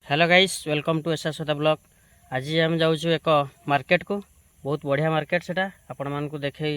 Hello guys welcome to एस सोदा blog. आज आम जाऊँ एक मार्केट को बहुत बढ़िया मार्केट सेटा आपण मानक देखे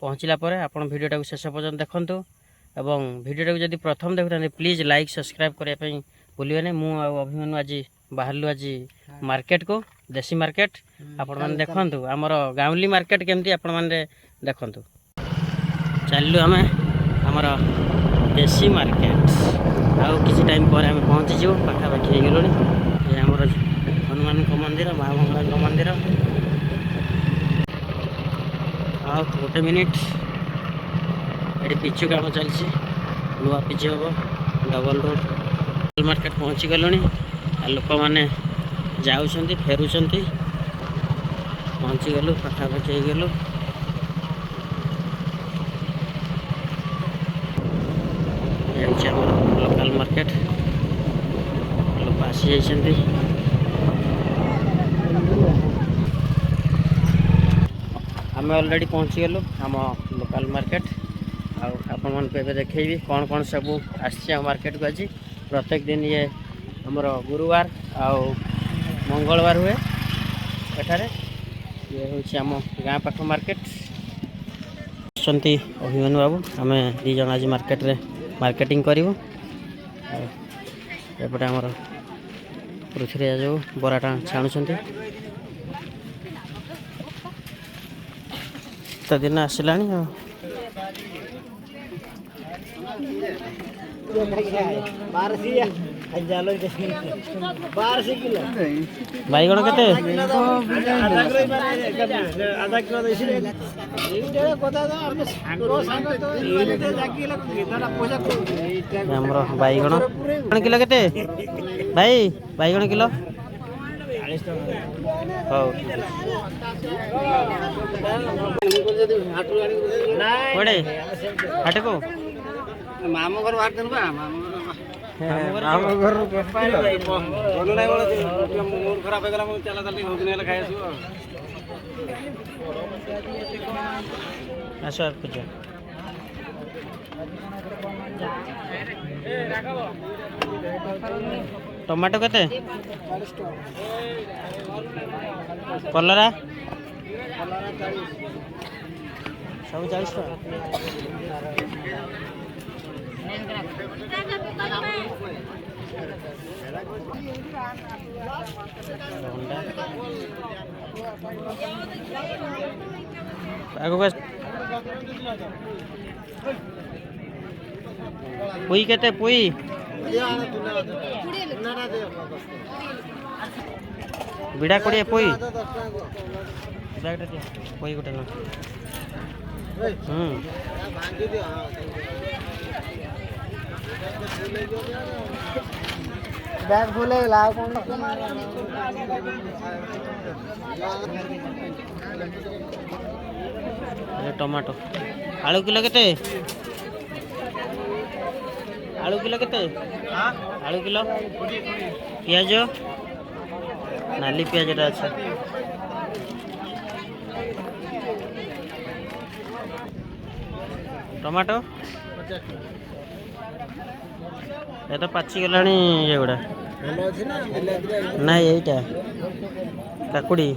पहुँचला पर आपण वीडियोटा को शेष पर्यंत देखंतु एवं वीडियोटा को जब प्रथम देखुते प्लीज लाइक सब्सक्राइब करने भूलिए। मु अभिमन्यु आज बाहरलु आज मार्केट को देसी मार्केट आपण मैंने देखंतु आमर गाँवली मार्केट केमती आपण मैंने देखंतु। चलू आम आमर देसी मार्केट आउ किसी टाइम पर आम पहुँची पाखापाखि हो गलुणी। ये आमर हनुमान मंदिर माँ मंगला मंदिर आ गोटे मिनिट ये पिचु काम चलती नुआ पिचु हम डबल रोड मार्केट पहुँची गलुणी। लोक मैंने जाऊँच फेरुंच पहुँची गलु पाखापाखि हो गलु। लोकल मार्केट लोक आसी जाइछन्ति। आम ऑलरेडी पहुँची गलु आम लोकल मार्केट आपण मन को देखी कौन कौन सब आसी मार्केट को। आज प्रत्येक दिन ये हमर गुरुवार आउ मंगलवार हुए एठारे। ये हूँ आम गाँ पाख मार्केट अभिमन्यु बाबू आम दी जन आज मार्केट रे मार्केटिंग करूँ। एपटे आमर पृथ्वी जो बराटा छाणुंट शीत दिन आसला बैगण केते बैगण किलो केते भाई बैगण किलो कड़े हाट को मामू घर बाहर देनु मामू घर मूड खराब हो गला चला चल बहुत दिन खाई आसो आस पूजा टमाटो केते कलरा सब 40 पुई केते पुई बिड़ा कोड़े पुई पुई गोटे न बैग फुल टमाटो आलू किलो केते आलू किलो केते आलू किलो पियाज नाली पियाज अच्छा टमाटो ये तो पाची गलानी ये गुड़ा ना यहीटा काकुड़ी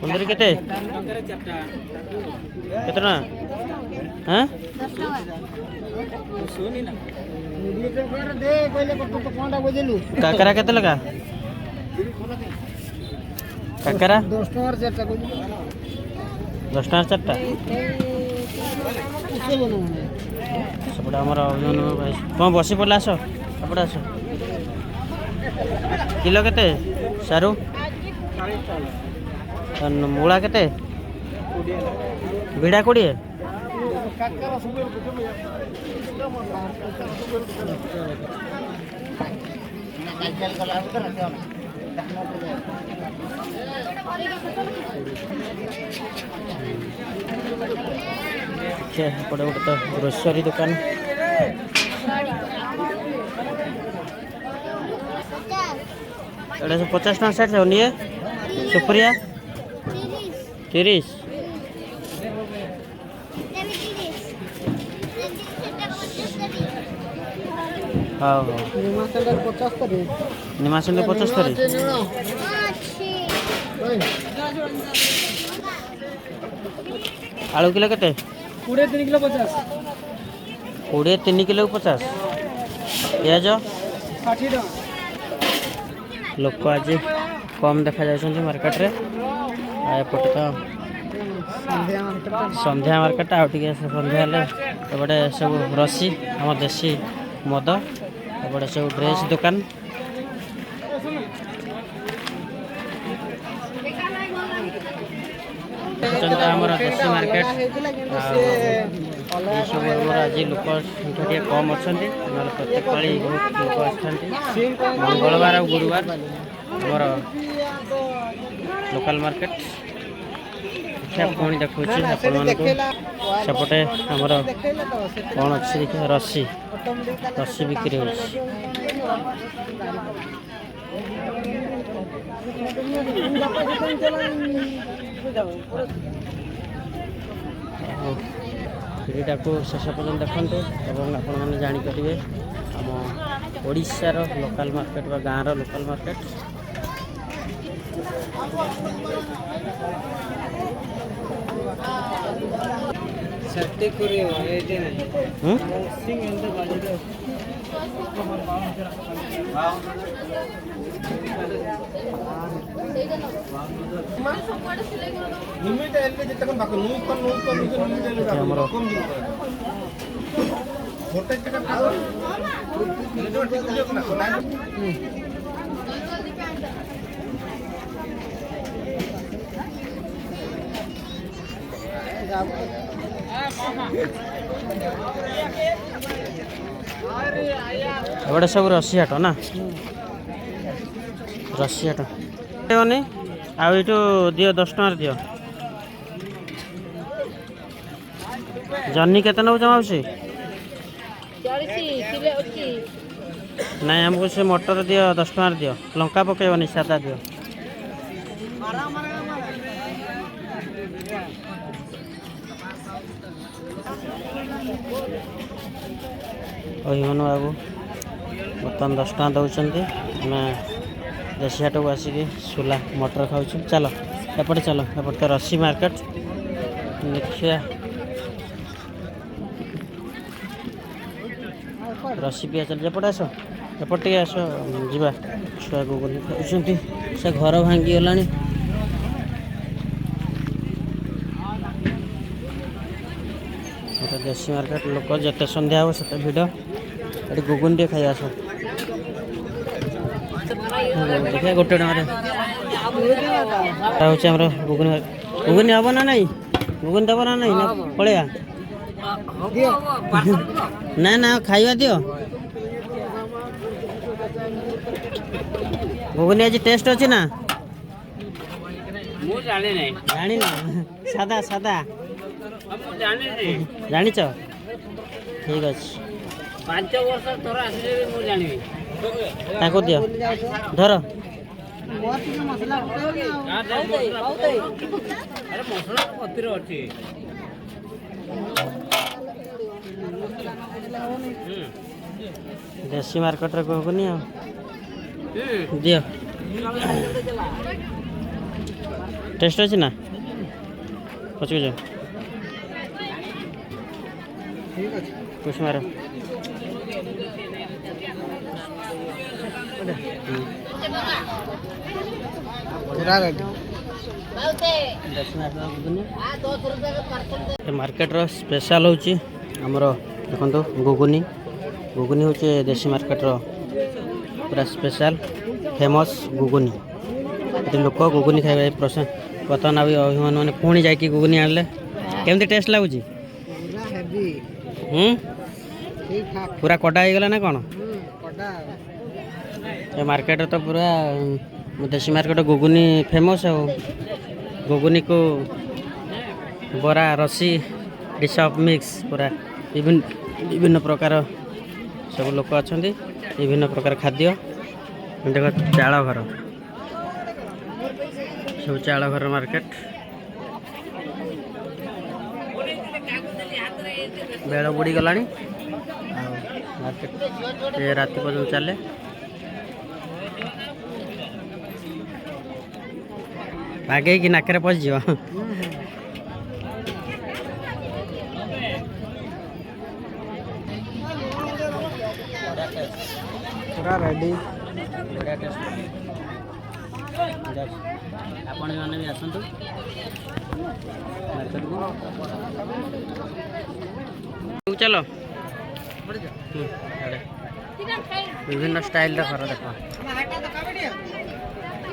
कुंदरी केते कितना हाँ काकरा केते लगा काकरा 10 टका 4टा सबटा हमर भाई कौन बसी पड़ला आस सबटा आस किलो केते सारू मूला केते बिड़ा 20 पड़े गोटे तो ग्रोसरी दुकान एटा 50 टका सेट छौ निये सुप्रिया 30 हाँ हाँ निमासेंडर 75 आलू किलो केते 23 किलो 50 23 किलो 50 पियाज 60 टका लोक आज कम देखा जाउछन्ती मार्केट रे एपटे तो संध्या मार्केट आउ टिके संध्या हेले एपटे सब रसी हम देसी मद एपटे सब ड्रेस दुकान हमारा देसी मार्केट सब आज लोक संख्या टे कम अच्छा प्रत्येक पाली बहुत लोक आसती मंगलवार और गुरुवार हमार लोकल मार्केट देखिए पुणी देखा सेपटे आमर कौन अच्छी देखिए रसी रसी बिक्री हो भिडियोटा को शेष पर्यटन देखते और आपण मैंने जानीपर आम ओडिशार लोकल मार्केट व गाँव लोकल मार्केट एबड़े सब रसी हाट ना रसी हाट आउ ये दियो 10 टकर दियो जन्नी केते नौ जमाउसी नहीं हमको से मटर दियो 10 टकर दियो लंका पकेबनी सादा दियो अभिमान बाबू बर्तमान 10 टका दौरान आम देशी हाट को आसिक सुला मटर खाऊ चलो एपटे चलो एपटे तो रसी मार्केट देखिए रसी पिया चल एपटे आस एपटे आस जा छुआ को खाऊँ से घर भांगी गला देशी मार्केट लोक जिते सन्ध्या हम से भिड़ ये गुगुन टे खाई आस देखिए गोटे टकर गुगुन गुगुन हम ना नहीं गुगुन दब ना नहीं पड़ेगा ना ना खाइबा दियो गुगुन आज टेस्ट अच्छी ना जानी ना सादा सादा जानी ठीक अच्छे 5 वर्ष थोर आसिले मु जानि ताको दियो धर अरे मसला पतिर अछि देसी मार्केट रे कहबनी दियो टेस्ट अछि ना पचके जा ठीक अछि कुछ मारो मार्केट रो स्पेशल होची हमरो देखंतो गुगुनी गुगुनी होची देशी मार्केट रो पूरा स्पेशल फेमस गुगुनी ये लोक गुगुनी खाइबा प्रश्न बर्तमान अभी अभिमान मैंने पुणी जाकि गुगुनी आनले केमती टेस्ट लगुच पूरा कटा हो गला ना कौन ये मार्केट तो पूरा देशी मार्केट गुगुनी फेमस है गुगुनी को बरा रसी डिशअप मिक्स पूरा विभिन्न प्रकार सब लोक अच्छा विभिन्न प्रकार खाद्य देख चाल घर सब चाल घर मार्केट बेल बुड़ी गला मार्केट ये राति पर्यटन चले आगे कि नाक पशि पूरा रेडी आपण मैंने भी आसतु मार्केट को चलो विभिन्न स्टाइल घर देख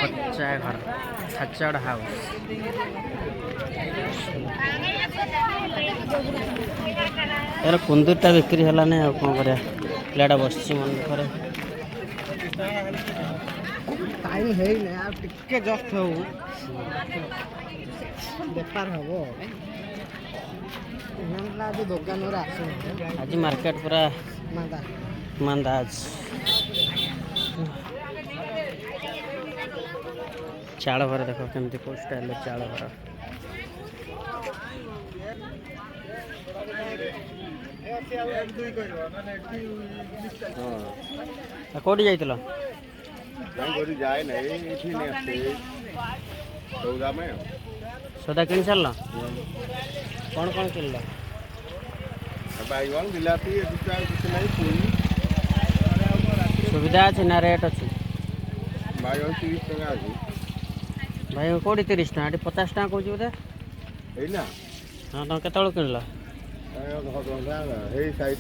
कच्चा घर खाचड़ हाउस यार कुंदूरटा बिक्री है ना कौन कर पिलाटा बस मन दुखरे टाइम है यार टिके जस्ट हो बेपार हबो आज दुकान आज मार्केट पूरा मांदा मांदा आज चाल घर देख केमती को स्टाइल चाल घर कौटी जाइल सौदा किन सार कौन कौन किनल बैगन बिलाती सुविधा अच्छे ना रेट अच्छे बैगन 30 टका अच्छी भाई कौटी 30 टका 50 टका कौच बोधे एना हाँ तुम केत किनल साइड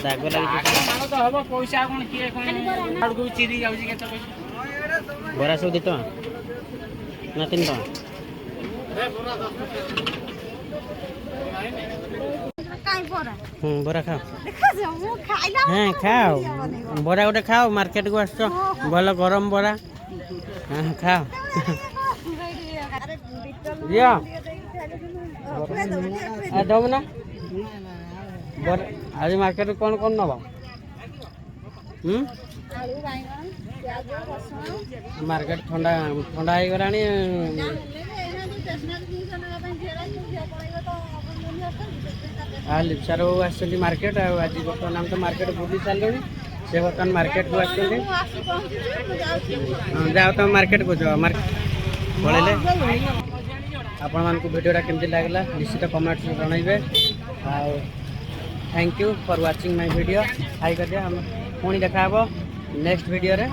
दाग लगे तो हम पैसा कौन किए कौन चिरी जाऊँ केते पैसा बरा सब 2 टका ना 3 टका बरा खाओ हाँ खाओ बरा गोटे खाओ मार्केट को आस भल गरम बरा हाँ खाओ दम ना आज मार्केट कौन कौन नब मार्केट ठंडा ठंडा हो गला लिप्सार बाबू आस मार्केट आज बर्तमान आम तो मार्केट बुली सारे से बर्तमान मार्केट को आस जाओ तुम मार्केट को जाओ पलैले आपण मान वीडियोटा केमती लगला निश्चित कमेंट जनइबे thank you for watching my video हाई कर दिया हम पुणी देखा नेक्स्ट वीडियो रे।